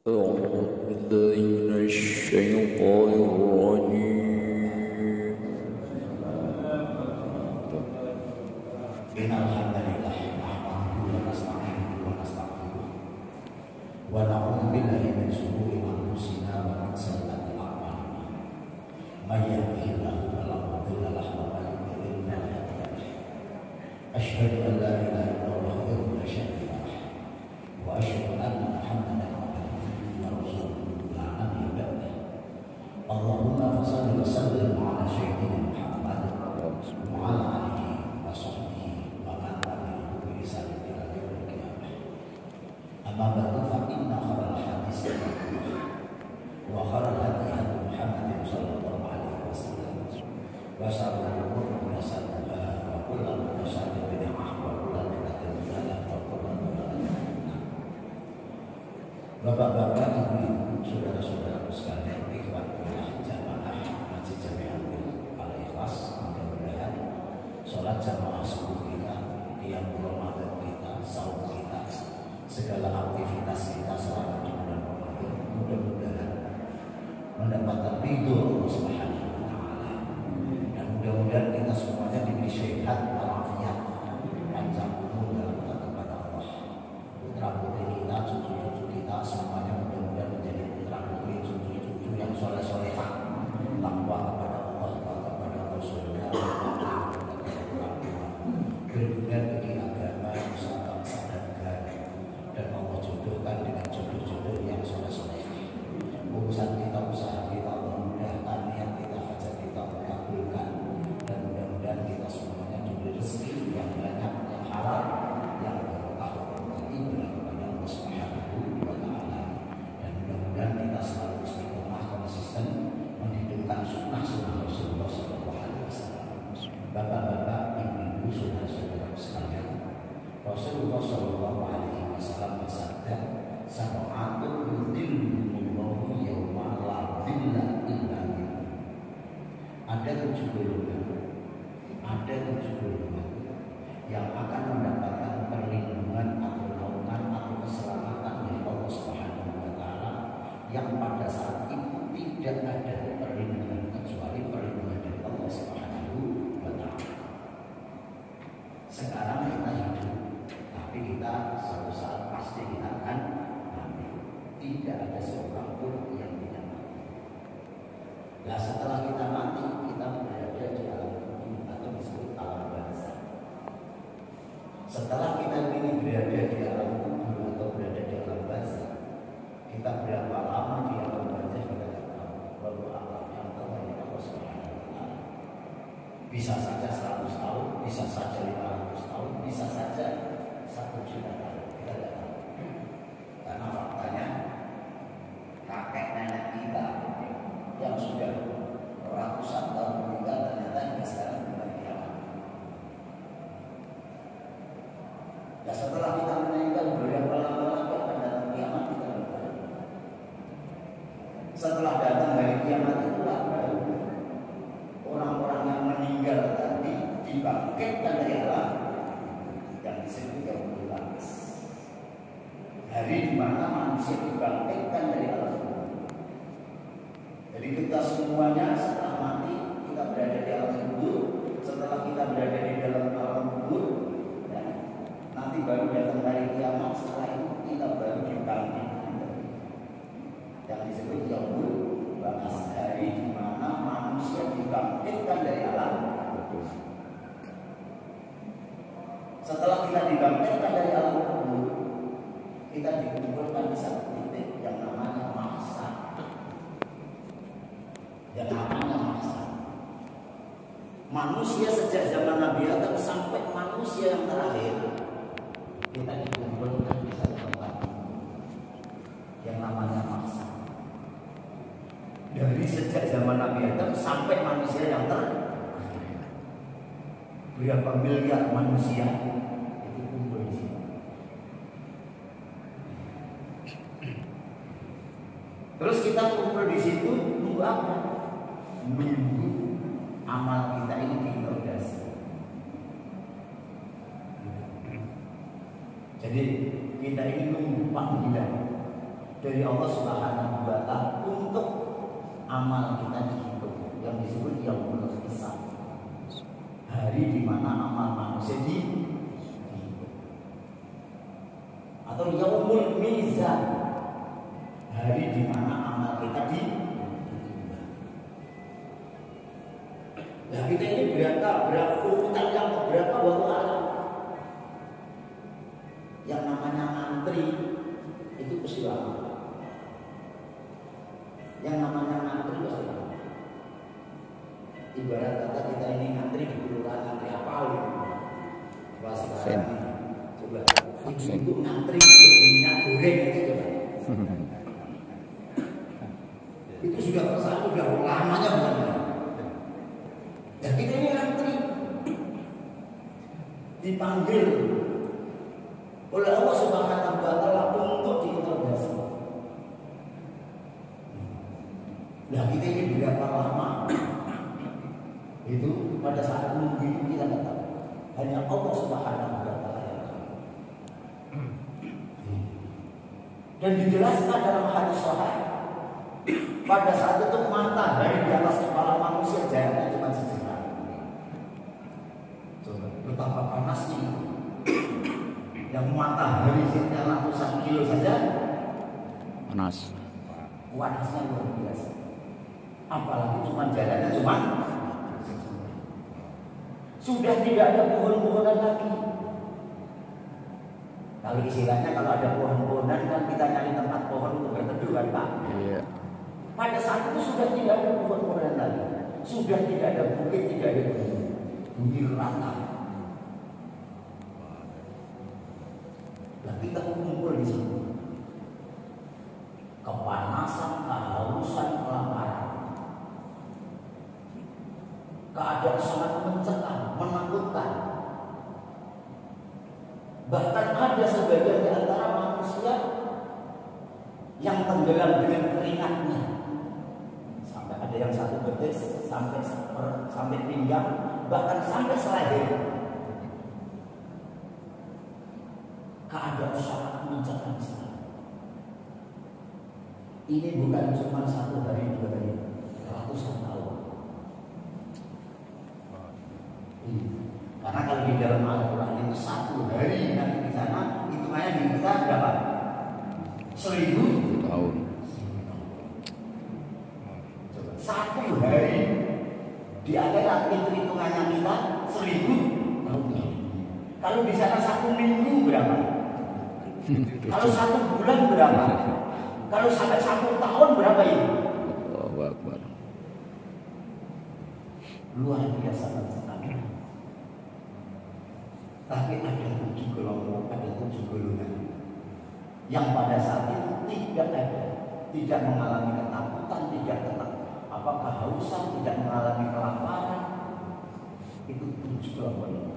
أعوذ بالله من الشيطان الرجيم إن الحمد لله نحمده ونستعينه ونستغفره ونعوذ بالله من شرور أنفسنا ومن سيئات أعمالنا من يهده الله فلا مضل له ومن يضلل فلا هادي له أشهد أن لا إله إلا الله وحده لا شريك له وأشهد أن محمدا عبده ورسوله لا نبي بعده اللهم صل وسلم على سيدنا محمد وعلى آله وصحبه ومن تبعهم بإحسان إلى يوم القيامة أما بعد فإن خير الحديث كتاب الله وخير الهدي هدي محمد صلى الله عليه وسلم وشر الأمور محدثاتها وكل محدثة بدعة وكل بدعة ضلالة وكل ضلالة في النار. Bapak-bapak, ibu-ibu, saudara-saudaraku sekalian, ikhwanullah jamaah Masjid Jami'atul Al-Ikhlas, mudah-mudahan sholat jamaah subuh kita, qiyam Ramadan kita, saum kita, segala aktivitas kita selama di bulan Ramadan mudah-mudahan mendapatkan ridho Allah Subhanahu wa taala. Dan mudah-mudahan kita semuanya diberi sehat walafiat, panjang umur dalam taat kepada Allah. Putra-putri kita, cucu-cucu kita semuanya mudah-mudahan menjadi putra-putri, cucu-cucu yang soleh-solehah, takwa kepada Allah, taat kepada Rasulnya, berguna bagi agama, nusa bangsa dan negara, dan Allah jodohkan dengan jodoh-jodoh yang soleh-solehah. Urusan kita, usaha kita, mudah-mudahan niat kita, hajat kita kabulkan, dan mudah-mudahan kita semuanya diberi rezeki yang banyak, yang halal, yang berkah dari kepada Allah Subhanahu wa taala. Dan mudah-mudahan kita selalu istiqomah konsisten menghidupkan sunnah Rasulullah sallallahu alaihi wasallam. Bapak-bapak, ibu-ibu, saudara-saudara sekalian, Rasulullah sallallahu alaihi wasallam bersabda, "Sab'atun yudhilluhumullahu yauma la dhilla illa dhilluh." Ada 7 golongan yang akan mendapatkan perlindungan atau naungan atau keselamatan dari Allah Subhanahu wa taala, yang pada saat itu tidak ada perlindungan kecuali perlindungan dari Allah Subhanahu wa taala. Sekarang kita hidup, tapi kita suatu saat pasti kita akan mati. Tidak ada seorang pun yang tidak mati. Nah, setelah kita mati, kita berada di alam kubur atau disebut alam barzakh. Setelah kita ini berada di alam kubur atau berada di alam barzakh, kita berapa lama di alam barzakh kita tidak tahu. Lalu alam yang tahu hanya Allah Subhanahu wa taala. Bisa saja 100 tahun, bisa saja 500 tahun, bisa saja 1 juta tahun, kita tidak tahu. Karena faktanya kakek nenek kita yang sudah ratusan tahun meninggal ternyata hingga sekarang belum kiamat. Dan setelah kita meninggal berapa lama lagi akan datang kiamat, kita belum tahu. Setelah datang hari kiamat itulah baru orang-orang yang meninggal tadi dibangkitkan dari alam yang disebut yaumul ba'ts. Hari di mana manusia dibangkitkan dari alam. Jadi kita semuanya setelah mati, kita berada di alam kubur. Setelah kita berada di dalam alam kubur, ya, nanti baru datang hari kiamat. Setelah itu kita baru dibangkitkan. Yang disebut yaumul ba'ts, hari di mana manusia dibangkitkan dari alam. Setelah kita dibangkitkan dari alam kubur, kita dikumpulkan di satu titik yang namanya mahsyar. Yang namanya mahsyar. Manusia sejak zaman Nabi Adam sampai manusia yang terakhir, kita dikumpulkan di satu tempat yang namanya mahsyar. Dari sejak zaman Nabi Adam sampai manusia yang terakhir, berapa miliar manusia itu kumpul di sini. Terus kita kumpul di situ nunggu apa? Nunggu amal kita ini diinterogasi. Jadi kita ini nunggu panggilan. dari Allah Subhanahu wa Ta'ala untuk amal kita dihitung, yang disebut yaumul hisab, hari di mana amal manusia dihitung, atau yaumul mizan, hari di mana amal kita dihitung. Nah, kita ini berapa urutan yang berapa waktu alam. Yang namanya antri itu pasti lama. Yang namanya antri pasti lama. Ibarat kata kita ini ngantri di kelurahan, ngantri apa gitu. Pas sekarang ini coba ibu ngantri untuk minyak goreng itu coba. Itu sudah perasaan sudah lamanya bukan? Ya kita ini ngantri dipanggil oleh Allah Subhanahu wa Ta'ala untuk diinterogasi. Nah kita ini berapa lama? Itu pada saat menunggu itu kita tidak tahu. Hanya Allah Subhanahu wa Ta'ala yang tahu. Dan dijelaskan dalam hadis sahih, pada saat itu matahari di atas kepala manusia jaraknya cuma sejenak. Coba betapa panasnya. Yang matahari sekitar ratusan kilo saja panas. Panasnya luar biasa. Apalagi cuma jalannya cuma sudah tidak ada pohon-pohonan lagi. Kalau istilahnya kalau ada pohon-pohonan kan kita nyari tempat pohon untuk berteduh kan Pak? Iya. Pada saat itu sudah tidak ada pohon-pohonan lagi. Sudah tidak ada bukit, tidak ada bumi rata. Nah, kita kumpul di sini. Kepanasan, kehausan, kelaparan. Keadaan sangat mencekam, menakutkan. Bahkan ada sebagian di antara manusia yang tenggelam dengan keringatnya. Sampai ada yang satu betis, sampai pinggang, bahkan sampai seleher. Keadaan sangat mencekam sekali. Ini bukan cuma 1 hari, 2 hari, ratusan tahun. Karena kalau di dalam Al-Quran itu 1 hari nanti di sana hitungannya di kita berapa? 1000 tahun. 1 hari di akhirat itu hitungannya kita 1000 tahun. Kalau di sana 1 minggu berapa? Kalau 1 bulan berapa? Kalau sampai 1 tahun berapa ini? Allahu Akbar. Luar biasa sekali. Tapi ada 7 kelompok, ada 7 golongan yang pada saat itu tidak mengalami ketakutan, tidak kehausan, tidak mengalami kelaparan. Itu 7 kelompok ini.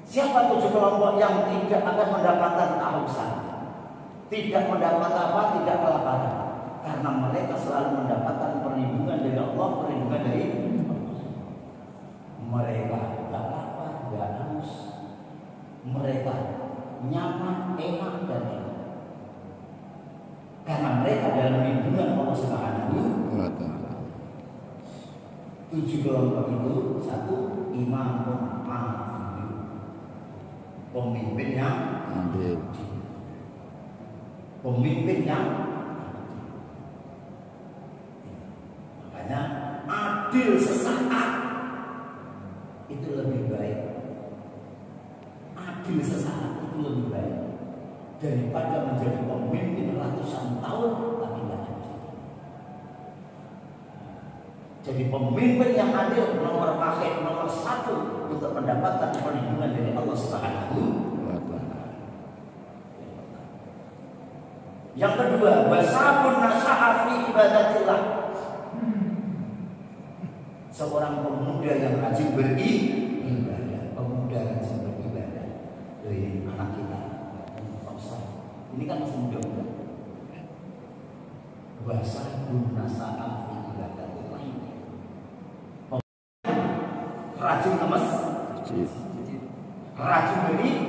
Siapa 7 kelompok yang tidak akan mendapatkan kehausan, tidak mendapat tidak kelaparan? Karena mereka selalu mendapatkan perlindungan dari Allah, perlindungan dari Allah. Mereka tidak lapar, tidak haus. Mereka nyaman, enak dan enak. Karena mereka dalam lindungan Allah Subhanahu wa Ta'ala. 7 kelompok itu, 1, imamun adil, pemimpin yang adil. Pemimpin yang makanya adil sesaat itu lebih baik. Adil sesaat itu lebih baik daripada menjadi pemimpin ratusan tahun tapi tidak adil. Jadi pemimpin yang adil nomor 1 untuk mendapatkan perlindungan dari Allah Subhanahu wa Ta'ala. Yang kedua, wasabun nasa'a fi ibadatillah. Seorang pemuda yang rajin beribadah, pemuda rajin beribadah. Ini anak kita, ini kan masih muda-muda. Wasabun nasa'a fi ibadatillah. Rajin kemas, rajin beribadah.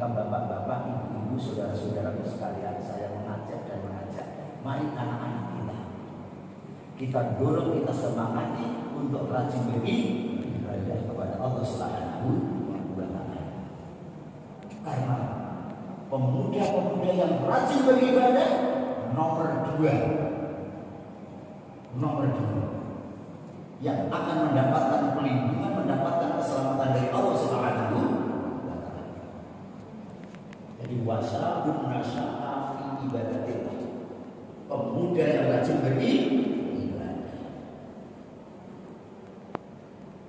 Maka bapak-bapak, ibu-ibu, saudara-saudaraku sekalian, saya mengajak, mari anak-anak kita dorong, kita semangati untuk rajin beribadah kepada Allah Subhanahu wa Ta'ala. Karena pemuda-pemuda yang rajin beribadah nomor dua yang akan mendapatkan perlindungan, mendapatkan keselamatan dari Allah Subhanahu wa Ta'ala. Jadi wasyabun nasya'a fi ibadatillah, pemuda yang rajin beribadah.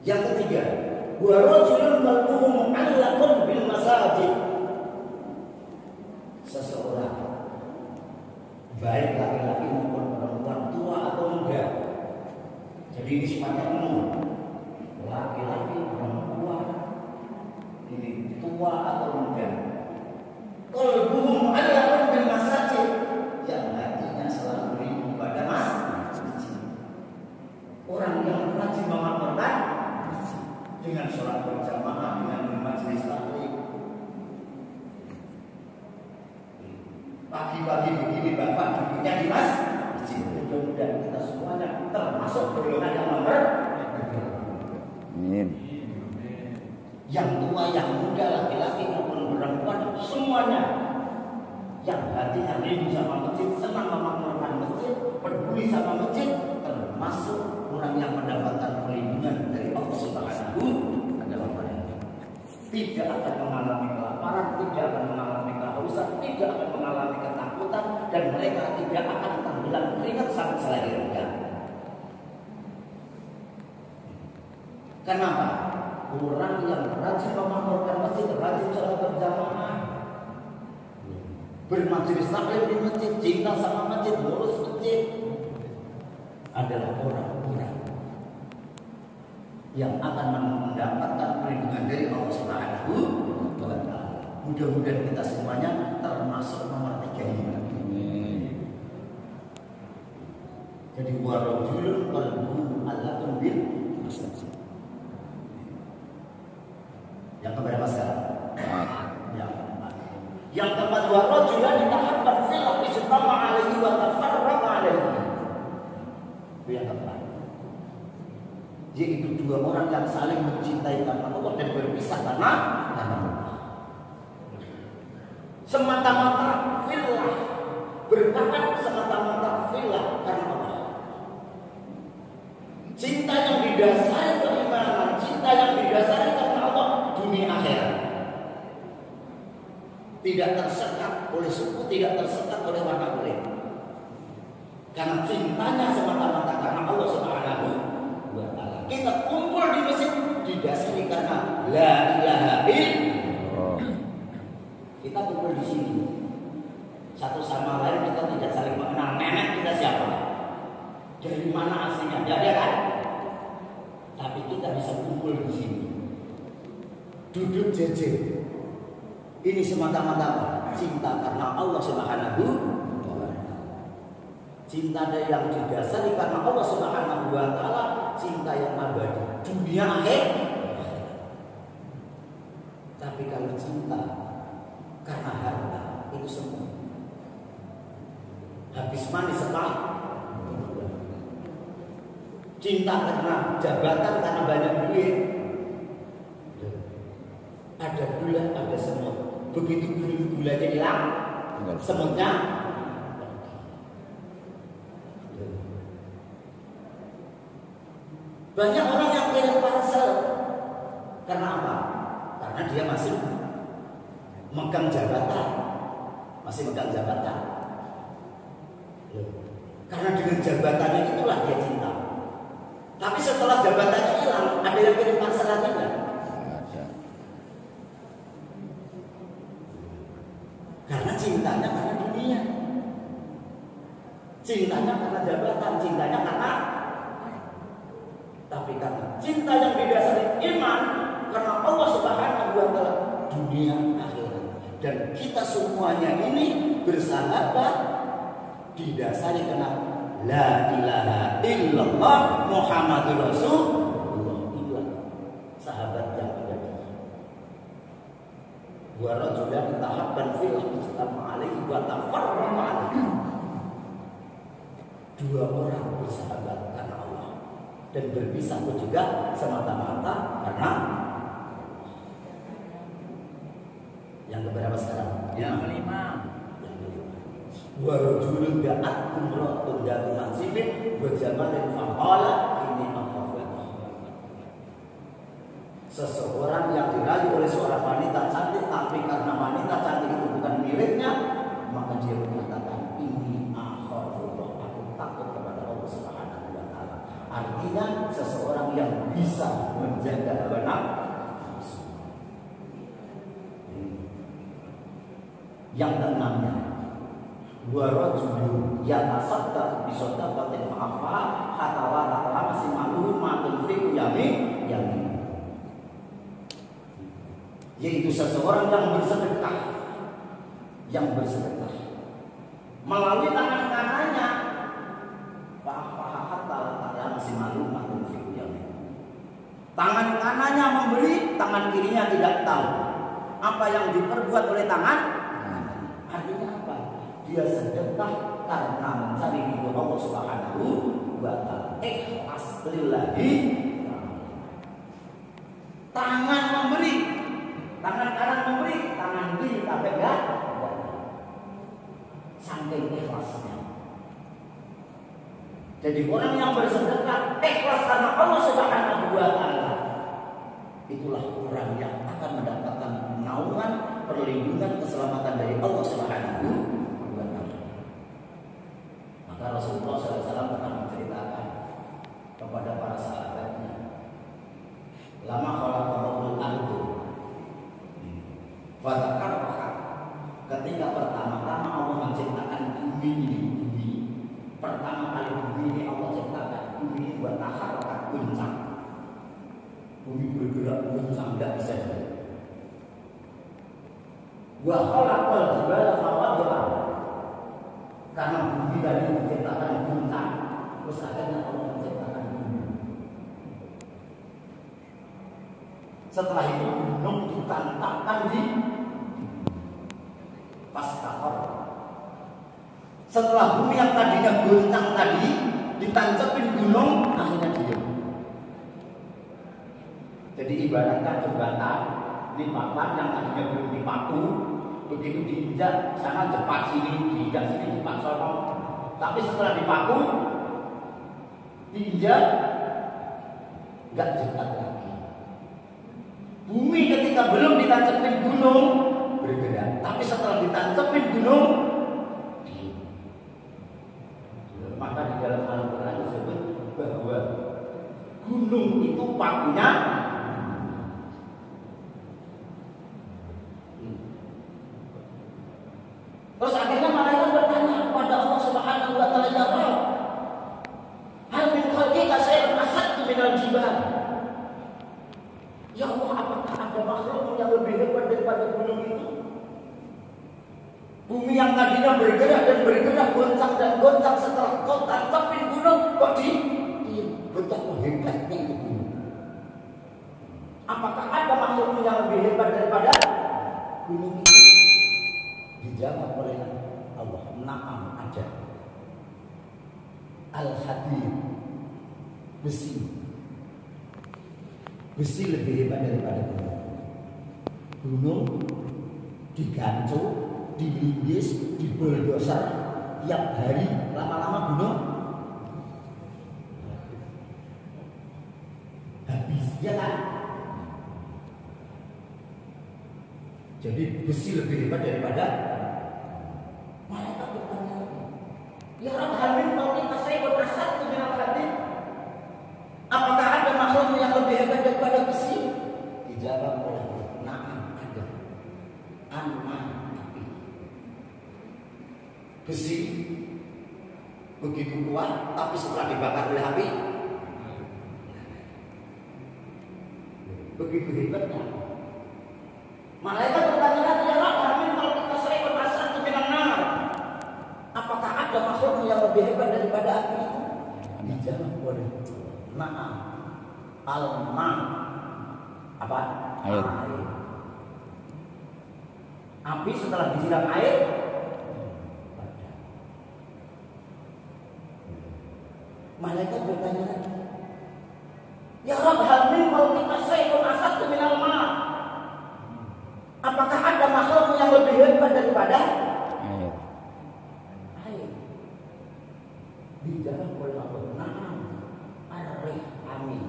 Yang ketiga, wa rajulun qalbuhu mu'allaqun bil masajid, seseorang baik laki-laki maupun perempuan, tua atau muda. Jadi ini sifatnya umum, laki-laki, perempuan, ini tua atau muda. Qalbuhu mu'allaqun bil masajid, yang hatinya selalu rindu pada masjid. Orang yang rajin mengamalkan dengan sholat berjamaah, dengan majelis taklim. Pagi-pagi begini bapak duduknya di masjid. Mudah-mudahan kita semuanya termasuk golongan yang nomor. Amin. Yang tua, yang muda, laki-laki maupun perempuan, semuanya yang hatinya rindu sama masjid, senang memakmurkan masjid, peduli sama masjid, termasuk orang yang mendapatkan perlindungan dari Allah Subhanahu wa Ta'ala. Tidak akan mengalami kelaparan, tidak akan mengalami kehausan, tidak akan mengalami ketakutan, dan mereka tidak akan tenggelam keringat sampai selahirnya. Kenapa? Orang yang rajin memakmurkan masjid, rajin sholat berjamaah, bermajelis taklim di masjid, cinta sama masjid, ngurus masjid, adalah orang-orang yang akan mendapatkan perlindungan dari Allah Subhanahu wa Ta'ala. Mudah-mudahan kita semuanya termasuk nomor 3 ini. Jadi warajulun qalbuhu mu'allaqun bil masajid. Yang keberapa sekarang? Yang keempat, warajulan tahabban fillah ijtama alaihi wa tafarraqa alaihi. Itu yang keempat. Yaitu dua orang yang saling mencintai karena Allah dan berpisah karena Allah. Semata-mata fillah, bertahan semata-mata fillah karena Allah. Cinta yang didasari keimanan, cinta yang didasari karena Allah, dunia akhirat. Tidak tersekat oleh suku, tidak tersekat oleh warna kulit. Karena cintanya semata-mata karena Allah Subhanahu wa Ta'ala. Kita kumpul di masjid didasari karena la ilaha illallah. Kita kumpul di sini. Satu sama lain kita tidak saling mengenal. Nenek kita siapa? Dari mana aslinya? Tidak ada kan? Tapi kita bisa kumpul di sini. Duduk jejer. Ini semata-mata cinta karena Allah Subhanahu wa Ta'ala. Cinta yang didasari karena Allah Subhanahu wa Ta'ala, cinta yang abadi, dunia akhir. Tapi kalau cinta karena harta, itu semua habis manis sepahit. Cinta karena jabatan, karena banyak duit, ada gula, ada semut. Begitu gulanya hilang, semutnya. Banyak orang yang kirim parcel. Karena apa? Karena dia masih megang jabatan. Karena dengan jabatannya itulah dia cinta. Tapi setelah jabatannya hilang, ada yang kirim parcel lagi enggak? Karena cintanya karena dunia, cintanya karena jabatan, cintanya karena. Tapi karena cinta yang didasari iman karena Allah Subhanahu wa Ta'ala, dunia akhirat. Dan kita semuanya ini bersahabat didasari karena la ilaha illallah Muhammadur Rasulullah. Itulah sahabat yang abadi. Wa rajulan tahabban fillah istama alaihi wa tafarraqa alaihi. Dua orang bersahabat karena Allah dan berpisah pun juga semata-mata karena yang keberapa sekarang? Yang kelima. Wa rajulun da'at imra'atun dzatu mansibin wa jamalin faqala inni akhafu. Seseorang yang dirayu oleh seorang wanita cantik, tapi karena wanita cantik itu bukan miliknya, maka dia mengatakan ini akhafullah, aku takut kepada Allah Subhanahu wa taala. Artinya seseorang yang bisa menjaga hawa nafsu. Yang keenamnya, wa rajulun yatasaddaq bi shadaqatin fa'afa hatta wa la simalu ma tunfiqu yamin, yaitu seseorang yang bersedekah melalui tangan kanannya, masih malu tangan kanannya memberi, tangan kirinya tidak tahu apa yang diperbuat oleh tangan. Artinya apa? Dia sedekah karena mencari ridho Allah Subhanahu wa taala, ikhlas lillahi. Tangan memberi, tangan kanan memberi, tangan kiri tak pegang, saking ikhlasnya. Jadi orang yang bersedekah ikhlas karena Allah Subhanahu wa taala, itulah orang yang akan mendapatkan naungan, perlindungan, keselamatan dari Allah Subhanahu wa taala. Maka Rasulullah SAW pernah menceritakan kepada para sahabatnya, lama khalaqallahu al-ardu fadzakaraha, ketika pertama-tama Allah menciptakan bumi ini, pertama kali bumi ini Allah ciptakan, bumi ini buat taharaka, guncang, bumi bergerak guncang, tidak bisa jalan. Wa khalaqal jibala fawadha, karena bumi tadi menciptakan guncang, terus akhirnya Allah menciptakan bumi. Setelah itu gunung ditancapkan di Fastaqor. Setelah bumi yang tadinya guncang tadi ditancapin gunung, akhirnya diam. Jadi ibaratkan jembatan di papan yang tadinya belum dipaku, begitu diinjak sana cepat sini, diinjak sini cepat sono. Tapi setelah dipaku, diinjak nggak cepat lagi. Bumi ketika belum ditancapin gunung bergerak, tapi setelah ditancapin gunung diam. Maka di dalam Al-Quran disebut bahwa gunung itu pakunya. Terus akhirnya malaikat bertanya kepada Allah Subhanahu wa taala, ya Rabb, hal min khalqika shay'un asaddu minal jibal. Ya Allah, apakah ada makhluk yang lebih hebat daripada gunung itu? Bumi yang tadinya bergerak dan bergerak, goncang dan goncang, setelah kau tancapin gunung, kok betapa hebatnya itu gunung. Apakah ada makhluk yang lebih hebat daripada gunung itu? Dijawab oleh Allah, na'am ada. Al-Hadir, besi. Besi lebih hebat daripada gunung. Gunung digancung, dilinggis, dibuldoser tiap hari, lama-lama gunung habis, ya kan? Jadi besi lebih hebat daripada. Malaikat bertanya lagi, ya Rabb, hal min khalqika shay'un asaddu minal hadid. Apakah ada makhluk yang lebih hebat daripada besi? Dijawab oleh na'am ada. Besi begitu kuat, tapi setelah dibakar oleh api begitu hebatnya. Malaikat bertanya lagi, ya Rabb, hal min khalqika shay'un asaddu minan nar. Apakah ada makhluk yang lebih hebat daripada api itu? Dijawab oleh na'am al-ma, apa? Air. Api setelah disiram air padam. Malaikat bertanya lagi, ya Rabb, hal min khalqika syai'un asaddu minal ma'? Apakah ada makhluk yang lebih hebat daripada air? Dijawab oleh Allah, na'am, ar-rih, angin.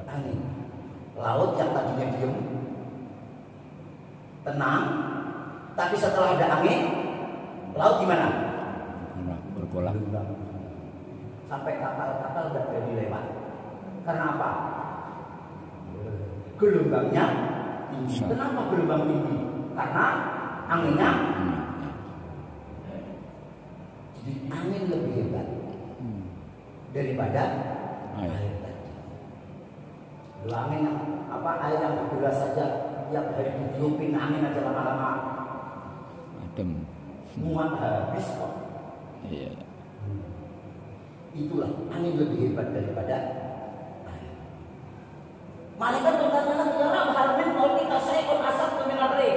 Angin. Laut yang tadinya diam, tenang, tapi setelah ada angin, laut gimana? Bergolak. Sampai kapal-kapal tidak jadi lewat. Karena apa? Gelombangnya tinggi. Kenapa gelombang tinggi? Karena anginnya. Jadi angin lebih hebat daripada air tadi. Angin yang air yang bergerak saja tiap hari ditiupin angin aja lama-lama adem, muat habis kok. Iya. Itulah angin lebih hebat daripada air. Malaikat bertanya lagi, ya Rabb, hal min khalqika syai'un asaddu minal rih?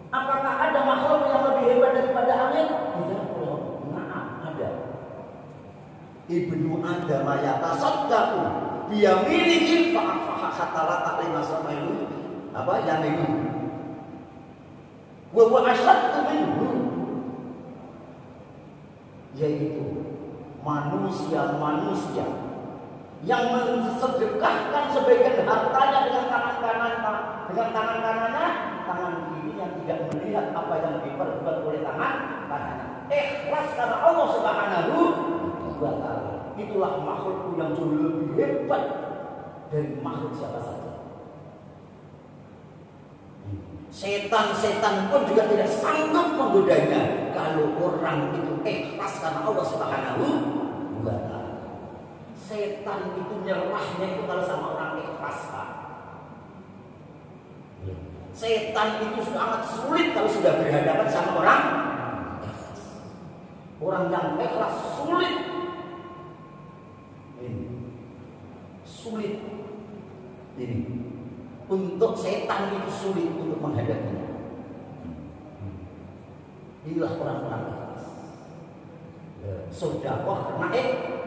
Apakah ada makhluk yang lebih hebat daripada angin? Dijawab, na'am, ada. Ibnu Adam yatasaddaqu biyaminihi fa'afahatalata lima samailu yamilu wa huwa asyaddu minhu, yaitu manusia yang mensedekahkan sebagian hartanya dengan tangan kanannya, tangan kiri yang tidak melihat apa yang diperbuat oleh tangan kanannya. Ikhlas karena Allah Subhanahu wa ta'ala. Itulah makhluk yang jauh lebih hebat dari makhluk siapa saja. Setan-setan pun juga tidak sanggup menggodanya kalau orang itu ikhlas karena Allah Subhanahu wa ta'ala. Setan itu nyerahnya itu kalau sama orang ikhlas, Pak. Setan itu sangat sulit kalau sudah berhadapan sama orang ikhlas. Orang yang ikhlas sulit. Sulit. Ini untuk setan itu sulit untuk menghadapinya. Inilah orang-orang ikhlas. Sedekah karena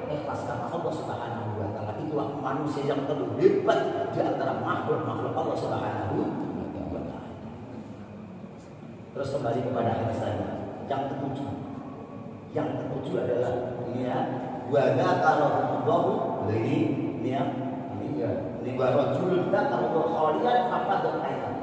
ikhlas karena Allah Subhanahu wa ta'ala. Itulah manusia yang terlalu hebat di antara makhluk-makhluk Allah Subhanahu wa ta'ala. Terus kembali kepada hadis tadi yang ketujuh. Yang ketujuh adalah ini ya, wa dzakarahu ini warajulun dzakarahu khalian faqad ayat.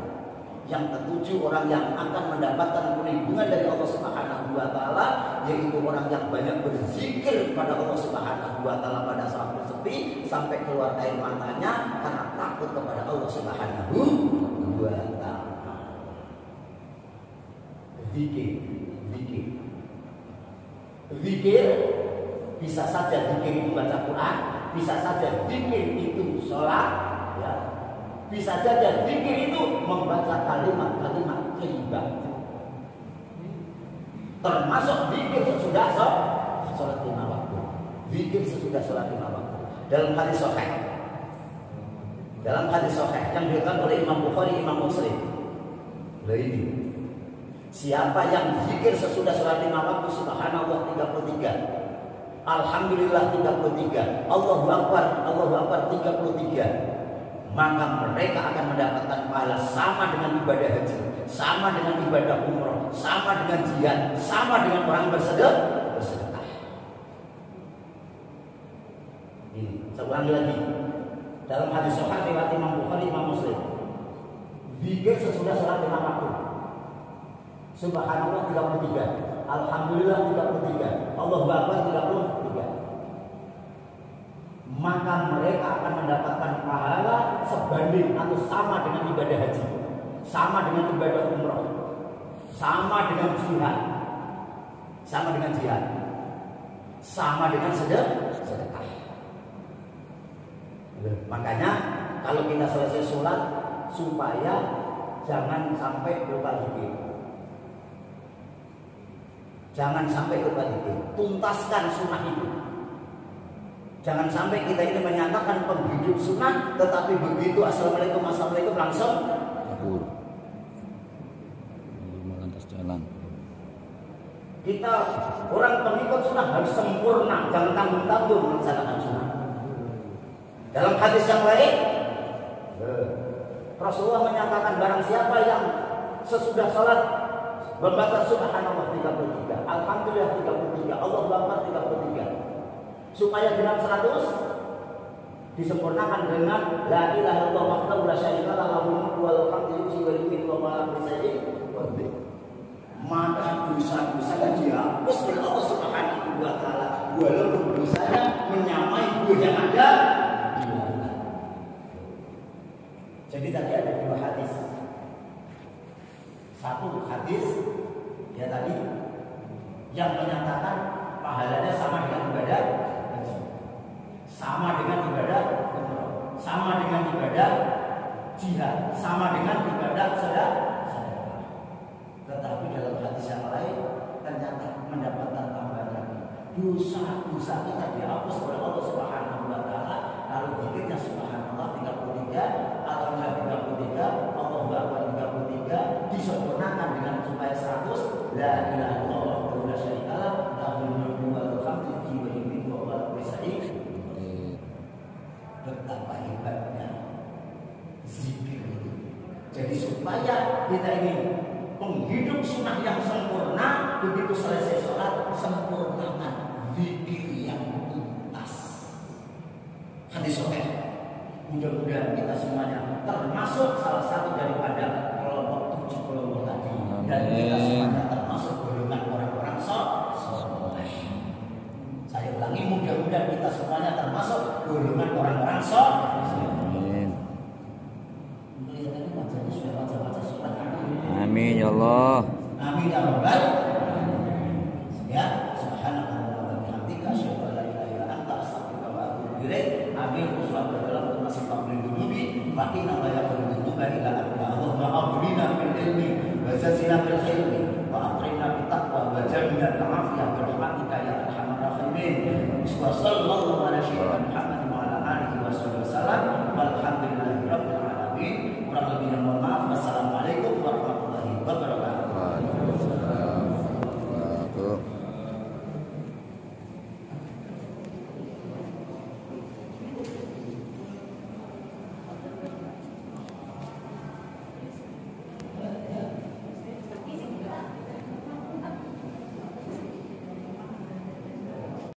Yang ketujuh, orang yang akan mendapatkan perlindungan dari Allah Subhanahu wa ta'ala, yaitu orang yang banyak berzikir kepada Allah Subhanahu wa ta'ala pada saat bersepi sampai keluar air matanya karena takut kepada Allah Subhanahu wa ta'ala. Zikir bisa saja zikir itu baca Quran, bisa saja zikir itu sholat, ya. Bisa saja zikir itu membaca kalimat-kalimat thayyibah. Termasuk zikir sesudah sholat 5 waktu. Zikir sesudah sholat 5 waktu. Dalam hadis sahih yang diriwayatkan oleh Imam Bukhari, Imam Muslim. Ini siapa yang zikir sesudah sholat 5 waktu, subhanallah 33, alhamdulillah 33, Allahu Akbar 33, maka mereka akan mendapatkan pahala sama dengan ibadah haji, sama dengan ibadah umroh, sama dengan jihad, sama dengan orang bersedekah. Ini saya ulangi lagi. Dalam hadis sahih riwayat Imam Bukhari, Imam Muslim, zikir sesudah sholat 5 waktu, subhanallah 33, alhamdulillah 33, Allahu Akbar 33, maka mereka akan mendapatkan pahala sebanding atau sama dengan ibadah haji, sama dengan ibadah umrah, sama dengan jihad, sama dengan sedekah. Makanya kalau kita selesai sholat, supaya jangan sampai lupa zikir. Jangan sampai lupa zikir. Tuntaskan sunnah itu. Jangan sampai kita ini menyatakan penghidup sunnah, tetapi begitu assalamualaikum langsung Kita orang pengikut sunnah harus sempurna, jangan tanggung-tanggung melaksanakan sunnah. Dalam hadis yang lain, Rasulullah menyatakan barang siapa yang sesudah salat membaca subhanallah 33, alhamdulillah 33, Allahu akbar 33, supaya genap 100 disempurnakan dengan la ilaha illallah wahdahu la syarika lahu lahul mulku wa lahul hamdu yuhyi wa yumiitu wa huwa ala kulli syai'in qadir. Maka dosa-dosanya dihapus oleh Allah Subhanahu wa taala walaupun dosanya menyamai dosa yang ada di lautan. Jadi tadi ada dua hadis. Satu hadis ya tadi yang menyatakan pahalanya sama dengan ibadah haji, sama dengan ibadah umrah, sama dengan ibadah jihad, sama dengan ibadah sedekah. Tetapi dalam hadis yang lain ternyata mendapatkan tambahan lagi. Dosa-dosa kita dihapus oleh Allah Subhanahu wa taala. Kalau zikirnya subhanallah 33, alhamdulillah 33, Allahu akbar 33 disempurnakan dengan supaya 100 la ilaha illallah wa la syarika lah lahul mulku wa lahul hamdu yuhyi wa yumiitu wa huwa ala kulli syai'in qadir. Betapa hebatnya zikir itu. Jadi supaya kita ini penghidup sunnah yang sempurna, begitu selesai sholat sempurnakan zikir yang tuntas. Hadis sahih. Mudah-mudahan kita semuanya termasuk salah satu daripada kelompok 7 kelompok tadi, dan kita semuanya termasuk golongan orang-orang saleh. Saya ulangi, mudah-mudahan kita semuanya termasuk golongan orang-orang saleh. Kelihatannya wajahnya sudah wajah-wajah sholat. Amin ya Allah. Amin ya rabbal ya. Subhanallah wa bihamdika asyhadu an la ilaha illa anta astaghfiruka wa atubu ilaik. Amin. Wassalatu wassalamu ala asyrafil dunubi wa inna la yaghfiru dzunuba illa anta. Allahumma a'udina bil ilmi wa zidna bil ilmi wa atrina bit taqwa wa jamina bil afiyah bi rahmatika ya arhamar rahimin. Wa sallallahu ala